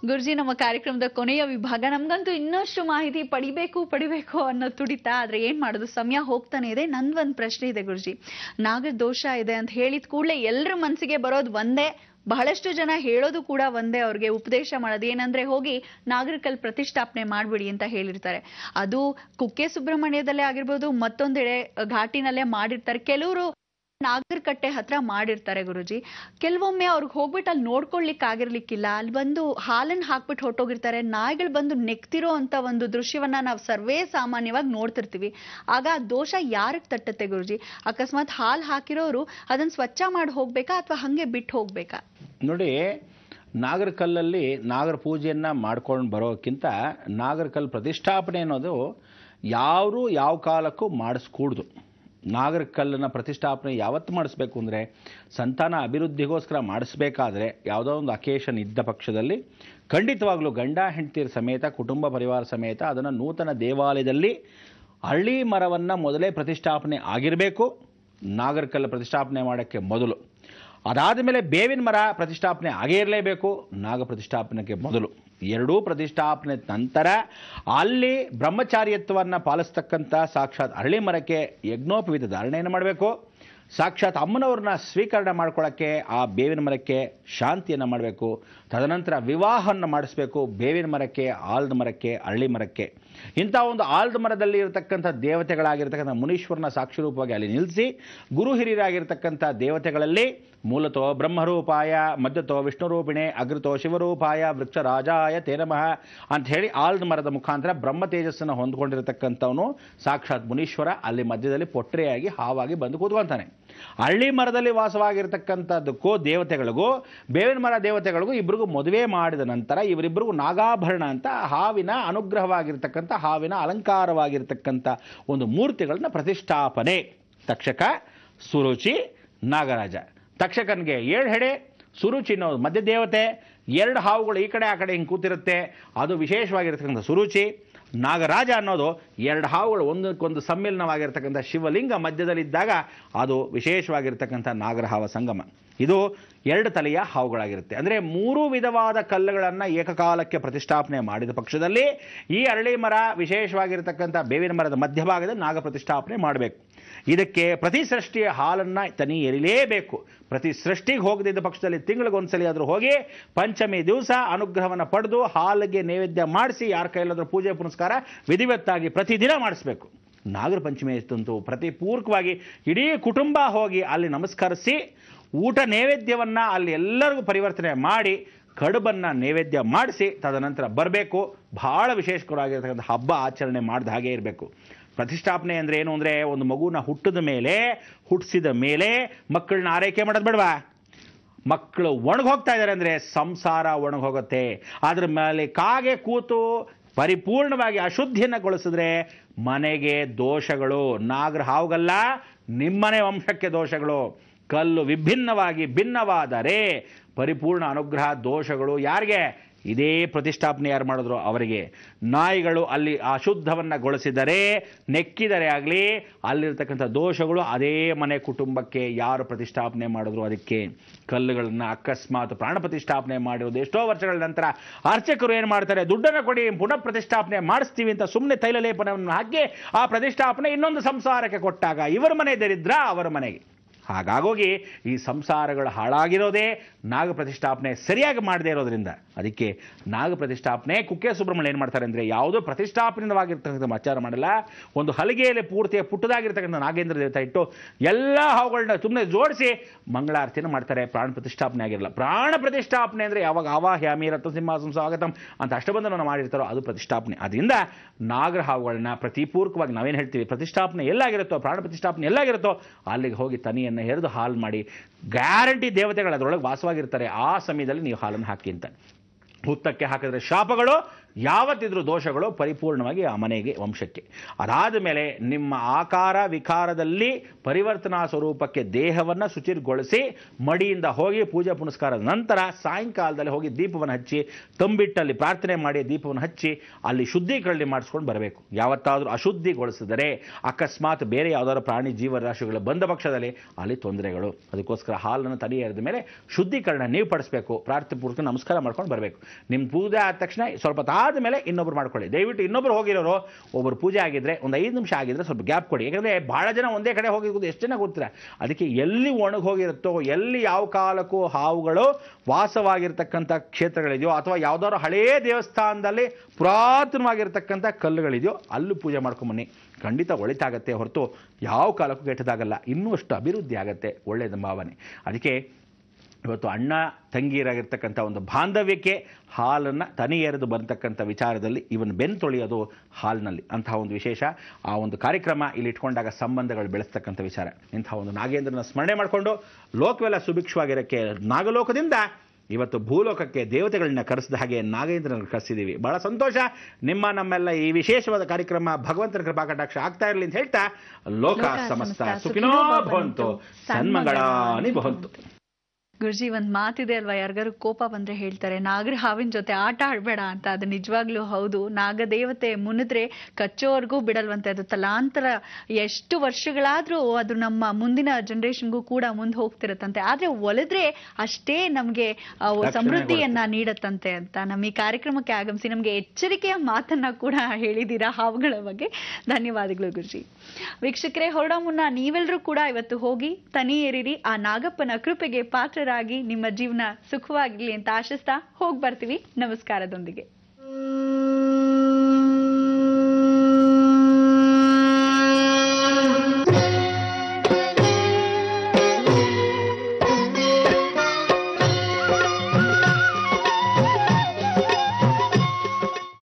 ಗುರುಜಿ, ನಮ್ಮ ಕಾರ್ಯಕ್ರಮದ ಕೊನೆಯ ವಿಭಾಗ. ನಮ್ಗಂತೂ ಇನ್ನಷ್ಟು ಮಾಹಿತಿ ಪಡಿಬೇಕು ಅನ್ನೋ ತುಡಿತ. ಆದ್ರೆ ಏನ್ ಮಾಡೋದು, ಸಮಯ ಹೋಗ್ತಾನೆ ಇದೆ. ನಂದೊಂದು ಪ್ರಶ್ನೆ ಇದೆ ಗುರುಜಿ. ನಾಗರ ದೋಷ ಇದೆ ಅಂತ ಹೇಳಿದ ಕೂಡಲೇ ಎಲ್ಲರ ಮನಸ್ಸಿಗೆ ಬರೋದು ಒಂದೇ, ಬಹಳಷ್ಟು ಜನ ಹೇಳೋದು ಕೂಡ ಒಂದೇ, ಅವ್ರಿಗೆ ಉಪದೇಶ ಮಾಡೋದು ಏನಂದ್ರೆ ಹೋಗಿ ನಾಗರಕಲ್ ಪ್ರತಿಷ್ಠಾಪನೆ ಮಾಡ್ಬಿಡಿ ಅಂತ ಹೇಳಿರ್ತಾರೆ. ಅದು ಕುಕ್ಕೆ ಸುಬ್ರಹ್ಮಣ್ಯದಲ್ಲೇ ಆಗಿರ್ಬೋದು, ಮತ್ತೊಂದೆಡೆ ಘಾಟಿನಲ್ಲೇ ಮಾಡಿರ್ತಾರೆ. ಕೆಲವರು ನಾಗರಕಟ್ಟೆ ಹತ್ರ ಮಾಡಿರ್ತಾರೆ ಗುರುಜಿ. ಕೆಲವೊಮ್ಮೆ ಅವ್ರಿಗೆ ಹೋಗ್ಬಿಟ್ಟು ಅಲ್ಲಿ ನೋಡ್ಕೊಳ್ಲಿಕ್ಕೆ ಆಗಿರ್ಲಿಕ್ಕಿಲ್ಲ, ಅಲ್ಲಿ ಬಂದು ಹಾಲನ್ನು ಹಾಕ್ಬಿಟ್ಟು ಹೊರಟೋಗಿರ್ತಾರೆ. ನಾಯಿಗಳು ಬಂದು ನೆಕ್ತಿರೋ ಅಂತ ಒಂದು ದೃಶ್ಯವನ್ನ ನಾವು ಸರ್ವೇ ಸಾಮಾನ್ಯವಾಗಿ ನೋಡ್ತಿರ್ತೀವಿ. ಆಗ ಆ ದೋಷ ಯಾರಿಗೆ ತಟ್ಟತ್ತೆ ಗುರುಜಿ? ಅಕಸ್ಮಾತ್ ಹಾಲು ಹಾಕಿರೋರು ಅದನ್ನ ಸ್ವಚ್ಛ ಮಾಡಿ ಹೋಗ್ಬೇಕಾ ಅಥವಾ ಹಂಗೆ ಬಿಟ್ಟು ಹೋಗ್ಬೇಕಾ? ನೋಡಿ, ನಾಗರಕಲ್ಲಲ್ಲಿ ನಾಗರ ಪೂಜೆಯನ್ನ ಮಾಡ್ಕೊಂಡು ಬರೋಕ್ಕಿಂತ ನಾಗರಕಲ್ ಪ್ರತಿಷ್ಠಾಪನೆ ಅನ್ನೋದು ಯಾರು ಯಾವ ಕಾಲಕ್ಕೂ ಮಾಡಿಸ್ಕೂಡ್ದು. ನಾಗರಕಲ್ಲನ್ನು ಪ್ರತಿಷ್ಠಾಪನೆ ಯಾವತ್ತು ಮಾಡಿಸ್ಬೇಕು ಅಂದರೆ ಸಂತಾನ ಅಭಿವೃದ್ಧಿಗೋಸ್ಕರ ಮಾಡಿಸ್ಬೇಕಾದ್ರೆ ಯಾವುದೋ ಒಂದು ಅಕೇಶನ್ ಇದ್ದ ಪಕ್ಷದಲ್ಲಿ ಖಂಡಿತವಾಗ್ಲೂ ಗಂಡ ಹೆಂಡತಿಯರ ಸಮೇತ ಕುಟುಂಬ ಪರಿವಾರ ಸಮೇತ ಅದನ್ನು ನೂತನ ದೇವಾಲಯದಲ್ಲಿ ಹಳ್ಳಿ ಮರವನ್ನು ಮೊದಲೇ ಪ್ರತಿಷ್ಠಾಪನೆ ಆಗಿರಬೇಕು. ನಾಗರಕಲ್ಲ ಪ್ರತಿಷ್ಠಾಪನೆ ಮಾಡೋಕ್ಕೆ ಮೊದಲು ಅದಾದ ಮೇಲೆ ಬೇವಿನ ಮರ ಪ್ರತಿಷ್ಠಾಪನೆ ಆಗೇ ಇರಲೇಬೇಕು ನಾಗ ಪ್ರತಿಷ್ಠಾಪನೆಗೆ ಮೊದಲು. ಎರಡೂ ಪ್ರತಿಷ್ಠಾಪನೆ ನಂತರ ಅಲ್ಲಿ ಬ್ರಹ್ಮಚಾರ್ಯತ್ವವನ್ನು ಪಾಲಿಸ್ತಕ್ಕಂಥ ಸಾಕ್ಷಾತ್ ಅರಳಿ ಮರಕ್ಕೆ ಯಜ್ಞೋಪವೀತ ಧಾರಣೆಯನ್ನು ಮಾಡಬೇಕು. ಸಾಕ್ಷಾತ್ ಅಮ್ಮನವ್ರನ್ನ ಸ್ವೀಕರಣೆ ಮಾಡ್ಕೊಳ್ಳೋಕ್ಕೆ ಆ ಬೇವಿನ ಮರಕ್ಕೆ ಶಾಂತಿಯನ್ನು ಮಾಡಬೇಕು. ತದನಂತರ ವಿವಾಹವನ್ನು ಮಾಡಿಸ್ಬೇಕು ಬೇವಿನ ಮರಕ್ಕೆ, ಆಲದ ಮರಕ್ಕೆ, ಅರಳಿ ಮರಕ್ಕೆ. ಇಂಥ ಒಂದು ಆಲದ ಮರದಲ್ಲಿ ಇರತಕ್ಕಂಥ ದೇವತೆಗಳಾಗಿರ್ತಕ್ಕಂಥ ಮುನೀಶ್ವರನ ಸಾಕ್ಷಿರೂಪವಾಗಿ ಅಲ್ಲಿ ನಿಲ್ಲಿಸಿ, ಗುರು ಹಿರಿಯರಾಗಿರ್ತಕ್ಕಂಥ ದೇವತೆಗಳಲ್ಲಿ ಮೂಲತೋ ಬ್ರಹ್ಮರೂಪಾಯ, ಮಧ್ಯತೋ ವಿಷ್ಣುರೂಪಿಣೆ, ಅಗ್ರತೋ ಶಿವರೂಪಾಯ, ವೃಕ್ಷರಾಜಾಯ ತೇ ನಮಃ ಅಂತ ಹೇಳಿ ಆಲದ ಮರದ ಮುಖಾಂತರ ಬ್ರಹ್ಮ ತೇಜಸ್ಸನ್ನು ಹೊಂದ್ಕೊಂಡಿರತಕ್ಕಂಥವನು ಸಾಕ್ಷಾತ್ ಮುನೀಶ್ವರ ಅಲ್ಲಿ ಮಧ್ಯದಲ್ಲಿ ಪೊಟ್ರೆಯಾಗಿ ಹಾವಾಗಿ ಬಂದು ಕೂತ್ಕೊಳ್ತಾನೆ. ಹಳ್ಳಿ ಮರದಲ್ಲಿ ವಾಸವಾಗಿರ್ತಕ್ಕಂಥದ್ದಕ್ಕೂ ದೇವತೆಗಳಿಗೂ ಬೇವಿನ ಮರ ದೇವತೆಗಳಿಗೂ ಇಬ್ಬರಿಗೂ ಮದುವೆ ಮಾಡಿದ ನಂತರ ಇವರಿಬ್ಬರಿಗೂ ನಾಗಾಭರಣ ಅಂತ ಹಾವಿನ ಅನುಗ್ರಹವಾಗಿರ್ತಕ್ಕಂಥ, ಹಾವಿನ ಅಲಂಕಾರವಾಗಿರ್ತಕ್ಕಂಥ ಒಂದು ಮೂರ್ತಿಗಳನ್ನ ಪ್ರತಿಷ್ಠಾಪನೆ. ತಕ್ಷಕ, ಸುರುಚಿ, ನಾಗರಾಜ. ತಕ್ಷಕನಿಗೆ 7 ಹೆಡೆ, ಸುರುಚಿ ಅನ್ನೋದು ಮಧ್ಯ ದೇವತೆ. 2 ಹಾವುಗಳು ಈ ಕಡೆ ಆ ಕಡೆ ಹಿಂಗೆ ಕೂತಿರುತ್ತೆ, ಅದು ವಿಶೇಷವಾಗಿರ್ತಕ್ಕಂಥ ಸುರುಚಿ. ನಾಗರಾಜ ಅನ್ನೋದು 2 ಹಾವುಗಳು ಒಂದಕ್ಕೊಂದು ಸಮ್ಮಿಲನವಾಗಿರ್ತಕ್ಕಂಥ ಶಿವಲಿಂಗ ಮಧ್ಯದಲ್ಲಿದ್ದಾಗ ಅದು ವಿಶೇಷವಾಗಿರ್ತಕ್ಕಂಥ ನಾಗರಹಾವ ಸಂಗಮ. ಇದು 2 ತಲೆಯ ಹಾವುಗಳಾಗಿರುತ್ತೆ. ಅಂದರೆ 3 ವಿಧವಾದ ಕಲ್ಲುಗಳನ್ನು ಏಕಕಾಲಕ್ಕೆ ಪ್ರತಿಷ್ಠಾಪನೆ ಮಾಡಿದ ಪಕ್ಷದಲ್ಲಿ ಈ ಅರಳಿ ಮರ ವಿಶೇಷವಾಗಿರ್ತಕ್ಕಂಥ ಬೇವಿನ ಮರದ ಮಧ್ಯಭಾಗದಲ್ಲಿ ನಾಗ ಪ್ರತಿಷ್ಠಾಪನೆ ಮಾಡಬೇಕು. ಇದಕ್ಕೆ ಪ್ರತಿ ಸೃಷ್ಟಿಯ ಹಾಲನ್ನು ತನಿ ಎರಿಲೇಬೇಕು. ಪ್ರತಿ ಸೃಷ್ಟಿಗೆ ಹೋಗದಿದ್ದ ಪಕ್ಷದಲ್ಲಿ ತಿಂಗಳಿಗೊಂದ್ಸಲಿ ಆದರೂ ಹೋಗಿ ಪಂಚಮಿ ದಿವಸ ಅನುಗ್ರಹವನ್ನು ಪಡೆದು ಹಾಲಿಗೆ ನೈವೇದ್ಯ ಮಾಡಿಸಿ ಯಾರ ಕೈಲಾದರೂ ಪೂಜೆ ಪುನಸ್ಕಾರ ವಿಧಿವತ್ತಾಗಿ ಪ್ರತಿದಿನ ಮಾಡಿಸ್ಬೇಕು. ನಾಗರ ಪಂಚಮಿ ಎಷ್ಟಂತೂ ಪ್ರತಿ ಪೂರ್ವಕವಾಗಿ ಇಡೀ ಕುಟುಂಬ ಹೋಗಿ ಅಲ್ಲಿ ನಮಸ್ಕರಿಸಿ ಊಟ ನೈವೇದ್ಯವನ್ನು ಅಲ್ಲಿ ಎಲ್ಲರಿಗೂ ಪರಿವರ್ತನೆ ಮಾಡಿ ಕಡುಬನ್ನು ನೈವೇದ್ಯ ಮಾಡಿಸಿ ತದನಂತರ ಬರಬೇಕು. ಬಹಳ ವಿಶೇಷಕರವಾಗಿರ್ತಕ್ಕಂಥ ಹಬ್ಬ ಆಚರಣೆ ಮಾಡಿದ ಹಾಗೆ ಇರಬೇಕು. ಪ್ರತಿಷ್ಠಾಪನೆ ಅಂದರೆ ಏನು ಅಂದರೆ, ಒಂದು ಮಗುನ ಹುಟ್ಟಿಸಿದ ಮೇಲೆ ಮಕ್ಕಳನ್ನ ಆರೈಕೆ ಮಾಡೋದು ಬೇಡವಾ? ಮಕ್ಕಳು ಒಣಗೋಗ್ತಾ ಇದ್ದಾರೆ ಅಂದರೆ ಸಂಸಾರ ಒಣಗೋಗುತ್ತೆ. ಅದ್ರ ಮೇಲೆ ಕಾಗೆ ಕೂತು ಪರಿಪೂರ್ಣವಾಗಿ ಅಶುದ್ಧಿಯನ್ನುಗೊಳಿಸಿದ್ರೆ ಮನೆಗೆ ದೋಷಗಳು. ನಾಗರ ಹಾವುಗಲ್ಲ, ನಿಮ್ಮನೆ ವಂಶಕ್ಕೆ ದೋಷಗಳು. ಕಲ್ಲು ಭಿನ್ನವಾದರೆ ಪರಿಪೂರ್ಣ ಅನುಗ್ರಹ ದೋಷಗಳು ಯಾರಿಗೆ? ಇದೇ ಪ್ರತಿಷ್ಠಾಪನೆ ಯಾರು ಮಾಡಿದ್ರು ಅವರಿಗೆ. ನಾಯಿಗಳು ಅಲ್ಲಿ ಅಶುದ್ಧವನ್ನು ಗೊಳಿಸಿದರೆ, ನೆಕ್ಕಿದರೆ ಆಗಲಿ, ಅಲ್ಲಿರ್ತಕ್ಕಂಥ ದೋಷಗಳು ಅದೇ ಮನೆ ಕುಟುಂಬಕ್ಕೆ ಯಾರು ಪ್ರತಿಷ್ಠಾಪನೆ ಮಾಡಿದ್ರು ಅದಕ್ಕೆ. ಕಲ್ಲುಗಳನ್ನು ಅಕಸ್ಮಾತ್ ಪ್ರಾಣ ಪ್ರತಿಷ್ಠಾಪನೆ ಮಾಡಿರೋದು ಎಷ್ಟೋ ವರ್ಷಗಳ ನಂತರ ಅರ್ಚಕರು ಏನು ಮಾಡ್ತಾರೆ, ದುಡ್ಡನ್ನು ಕೊಡಿ ಪುನಃ ಪ್ರತಿಷ್ಠಾಪನೆ ಮಾಡಿಸ್ತೀವಿ ಅಂತ ಸುಮ್ಮನೆ ತೈಲ ಲೇಪನವನ್ನು ಹಾಕಿ ಆ ಪ್ರತಿಷ್ಠಾಪನೆ ಇನ್ನೊಂದು ಸಂಸಾರಕ್ಕೆ ಕೊಟ್ಟಾಗ ಇವರ ಮನೆ ದರಿದ್ರ ಅವರ ಮನೆಗೆ. ಹಾಗಾಗೋಗಿ ಈ ಸಂಸಾರಗಳು ಹಾಳಾಗಿರೋದೇ ನಾಗ ಪ್ರತಿಷ್ಠಾಪನೆ ಸರಿಯಾಗಿ ಮಾಡದೇ ಇರೋದ್ರಿಂದ. ಅದಕ್ಕೆ ನಾಗ ಪ್ರತಿಷ್ಠಾಪನೆ ಕುಕ್ಕೆ ಸುಬ್ರಹ್ಮಣ್ಯ ಏನು ಮಾಡ್ತಾರೆ ಅಂದರೆ, ಯಾವುದೋ ಪ್ರತಿಷ್ಠಾಪನೆವಾಗಿರ್ತಕ್ಕಂಥ ಆಚಾರ ಮಾಡಲ್ಲ. ಒಂದು ಹಲಿಗೆಯಲ್ಲಿ ಪೂರ್ತಿ ಪುಟ್ಟದಾಗಿರ್ತಕ್ಕಂಥ ನಾಗೇಂದ್ರ ದೇವತೆ ಇಟ್ಟು ಎಲ್ಲ ಹಾವುಗಳನ್ನ ಸುಮ್ಮನೆ ಜೋಡಿಸಿ ಮಂಗಳಾರತಿಯನ್ನು ಮಾಡ್ತಾರೆ. ಪ್ರಾಣ ಪ್ರತಿಷ್ಠಾಪನೆ ಆಗಿರಲ್ಲ. ಪ್ರಾಣ ಪ್ರತಿಷ್ಠಾಪನೆ ಅಂದರೆ ಯಾವಾಗ ಆವಾಹ್ಯಾಮಿ ರತ್ನಸಿಂಹಾಸನ ಸ್ವಾಗತಂ ಅಂತ ಅಷ್ಟಬಂಧನವನ್ನು ಮಾಡಿರ್ತಾರೋ ಅದು ಪ್ರತಿಷ್ಠಾಪನೆ. ಅದರಿಂದ ನಾಗರ ಹಾವುಗಳನ್ನ ಪ್ರತಿಪೂರ್ವಕವಾಗಿ ನಾವೇನು ಹೇಳ್ತೀವಿ, ಪ್ರತಿಷ್ಠಾಪನೆ ಎಲ್ಲಾಗಿರುತ್ತೋ, ಪ್ರಾಣ ಪ್ರತಿಷ್ಠಾಪನೆ ಎಲ್ಲಾಗಿರುತ್ತೋ ಅಲ್ಲಿಗೆ ಹೋಗಿ ತನಿಯನ್ನು ಹೆರೆದು ಹಾಲು ಮಾಡಿ, ಗ್ಯಾರಂಟಿ ದೇವತೆಗಳು ಅದರೊಳಗೆ ವಾಸವಾಗಿರ್ತಾರೆ, ಆ ಸಮಯದಲ್ಲಿ ನೀವು ಹಾಲನ್ನು ಹಾಕಿ ಅಂತ. ಹುತ್ತಕ್ಕೆ ಹಾಕಿದ್ರೆ ಶಾಪಗಳು, ಯಾವತ್ತಿದ್ರೂ ದೋಷಗಳು ಪರಿಪೂರ್ಣವಾಗಿ ಆ ಮನೆಗೆ, ವಂಶಕ್ಕೆ. ಅದಾದ ಮೇಲೆ ನಿಮ್ಮ ಆಕಾರ ವಿಕಾರದಲ್ಲಿ ಪರಿವರ್ತನಾ ಸ್ವರೂಪಕ್ಕೆ ದೇಹವನ್ನು ಶುಚಿಗೊಳಿಸಿ ಮಡಿಯಿಂದ ಹೋಗಿ ಪೂಜೆ ಪುನಸ್ಕಾರದ ನಂತರ ಸಾಯಂಕಾಲದಲ್ಲಿ ಹೋಗಿ ದೀಪವನ್ನು ಹಚ್ಚಿ ತಂಬಿಟ್ಟಲ್ಲಿ ಪ್ರಾರ್ಥನೆ ಮಾಡಿ ದೀಪವನ್ನು ಹಚ್ಚಿ ಅಲ್ಲಿ ಶುದ್ಧೀಕರಣ ಮಾಡಿಸ್ಕೊಂಡು ಬರಬೇಕು. ಯಾವತ್ತಾದರೂ ಅಶುದ್ಧಿಗೊಳಿಸಿದರೆ ಅಕಸ್ಮಾತ್ ಬೇರೆ ಯಾವುದಾದ್ರು ಪ್ರಾಣಿ ಜೀವರಾಶಿಗಳು ಬಂದ ಪಕ್ಷದಲ್ಲಿ ಅಲ್ಲಿ ತೊಂದರೆಗಳು. ಅದಕ್ಕೋಸ್ಕರ ಹಾಲನ್ನು ತಡಿ ಎರೆದ ಮೇಲೆ ಶುದ್ಧೀಕರಣ ನೀವು ಪಡಿಸಬೇಕು. ಪ್ರಾರ್ಥಪೂರ್ವಕ ನಮಸ್ಕಾರ ಮಾಡ್ಕೊಂಡು ಬರಬೇಕು. ನಿಮ್ಮ ಪೂಜೆ ಆದ ತಕ್ಷಣ ಸ್ವಲ್ಪ ಆದ ಮೇಲೆ ಇನ್ನೊಬ್ರು ಮಾಡ್ಕೊಳ್ಳಿ. ದಯವಿಟ್ಟು ಇನ್ನೊಬ್ರು ಹೋಗಿರೋರು ಒಬ್ಬರು ಪೂಜೆ ಆಗಿದ್ರೆ ಒಂದು 5 ನಿಮಿಷ ಆಗಿದ್ರೆ ಸ್ವಲ್ಪ ಗ್ಯಾಪ್ ಕೊಡಿ. ಯಾಕಂದರೆ ಭಾಳ ಜನ ಒಂದೇ ಕಡೆ ಹೋಗಿರೋದು ಎಷ್ಟು ಜನ ಗೊತ್ತಿಲ್ಲ. ಅದಕ್ಕೆ ಎಲ್ಲಿ ಒಣಗಿ ಹೋಗಿರುತ್ತೋ, ಎಲ್ಲಿ ಯಾವ ಕಾಲಕ್ಕೂ ಹಾವುಗಳು ವಾಸವಾಗಿರ್ತಕ್ಕಂಥ ಕ್ಷೇತ್ರಗಳಿದೆಯೋ ಅಥವಾ ಯಾವುದಾದ್ರು ಹಳೇ ದೇವಸ್ಥಾನದಲ್ಲಿ ಪುರಾತನವಾಗಿರ್ತಕ್ಕಂಥ ಕಲ್ಲುಗಳಿದೆಯೋ ಅಲ್ಲೂ ಪೂಜೆ ಮಾಡ್ಕೊಂಬನ್ನಿ. ಖಂಡಿತ ಒಳಿತಾಗತ್ತೆ ಹೊರತು ಯಾವ ಕಾಲಕ್ಕೂ ಕೆಟ್ಟದಾಗಲ್ಲ. ಇನ್ನೂ ಅಷ್ಟು ಅಭಿವೃದ್ಧಿ ಆಗತ್ತೆ, ಒಳ್ಳೆಯದ ಭಾವನೆ. ಅದಕ್ಕೆ ಇವತ್ತು ಅಣ್ಣ ತಂಗಿಯರಾಗಿರ್ತಕ್ಕಂಥ ಒಂದು ಬಾಂಧವ್ಯಕ್ಕೆ ಹಾಲನ್ನು ತನಿ ಎರೆದು ಬರ್ತಕ್ಕಂಥ ವಿಚಾರದಲ್ಲಿ ಇವನು ಬೆನ್ನು ತೊಳೆಯೋದು ಹಾಲಿನಲ್ಲಿ ಅಂತಹ ಒಂದು ವಿಶೇಷ. ಆ ಒಂದು ಕಾರ್ಯಕ್ರಮ ಇಲ್ಲಿ ಇಟ್ಕೊಂಡಾಗ ಸಂಬಂಧಗಳು ಬೆಳೆಸ್ತಕ್ಕಂಥ ವಿಚಾರ. ಇಂತಹ ಒಂದು ನಾಗೇಂದ್ರನ ಸ್ಮರಣೆ ಮಾಡಿಕೊಂಡು ಲೋಕವೆಲ್ಲ ಸುಭಿಕ್ಷವಾಗಿರೋಕ್ಕೆ ನಾಗಲೋಕದಿಂದ ಇವತ್ತು ಭೂಲೋಕಕ್ಕೆ ದೇವತೆಗಳನ್ನ ಕರೆಸಿದ ಹಾಗೆ ನಾಗೇಂದ್ರನ ಕರೆಸಿದ್ದೀವಿ. ಬಹಳ ಸಂತೋಷ. ನಮ್ಮೆಲ್ಲ ಈ ವಿಶೇಷವಾದ ಕಾರ್ಯಕ್ರಮ ಭಗವಂತನ ಕೃಪಾ ಕಟಾಕ್ಷ ಆಗ್ತಾ ಇರಲಿ ಅಂತ ಹೇಳ್ತಾ ಲೋಕ ಸಮಸ್ತ ಸುಖಿನೋ ಭವಂತು, ಸನ್ಮಂಗಳಾನಿ ಭವಂತು. ಗುರುಜಿ, ಒಂದ್ ಮಾತಿದೆ ಅಲ್ವಾ, ಯಾರಿಗಾರು ಕೋಪ ಬಂದ್ರೆ ಹೇಳ್ತಾರೆ ನಾಗರ ಹಾವಿನ ಜೊತೆ ಆಟ ಆಡ್ಬೇಡ ಅಂತ. ಅದು ನಿಜವಾಗ್ಲೂ ಹೌದು. ನಾಗದೇವತೆ ಮುನಿದ್ರೆ ಕಚ್ಚೋವರೆಗೂ ಬಿಡಲ್ವಂತೆ. ಅದು ತಲಾಂತರ ಎಷ್ಟು ವರ್ಷಗಳಾದ್ರೂ ಅದು ನಮ್ಮ ಮುಂದಿನ ಜನರೇಷನ್ಗೂ ಕೂಡ ಮುಂದೆ ಹೋಗ್ತಿರತ್ತಂತೆ. ಆದ್ರೆ ಒಲಿದ್ರೆ ಅಷ್ಟೇ ನಮ್ಗೆ ಸಮೃದ್ಧಿಯನ್ನ ನೀಡತ್ತಂತೆ ಅಂತ ನಮ್ಮ ಈ ಕಾರ್ಯಕ್ರಮಕ್ಕೆ ಆಗಮಿಸಿ ನಮ್ಗೆ ಎಚ್ಚರಿಕೆಯ ಮಾತನ್ನ ಕೂಡ ಹೇಳಿದೀರಾ ಹಾವುಗಳ ಬಗ್ಗೆ. ಧನ್ಯವಾದಗಳು ಗುರುಜಿ. ವೀಕ್ಷಕರೇ, ಹೊರಡ ಮುನ್ನ ನೀವೆಲ್ಲರೂ ಕೂಡ ಇವತ್ತು ಹೋಗಿ ತನಿ ಏರಿರಿ. ಆ ನಾಗಪ್ಪನ ಕೃಪೆಗೆ ಪಾತ್ರರಾಗಿ ನಿಮ್ಮ ಜೀವನ ಸುಖವಾಗಿರ್ಲಿ ಅಂತ ಆಶಿಸ್ತಾ ಹೋಗಿ ಬರ್ತೀವಿ ನಮಸ್ಕಾರದೊಂದಿಗೆ.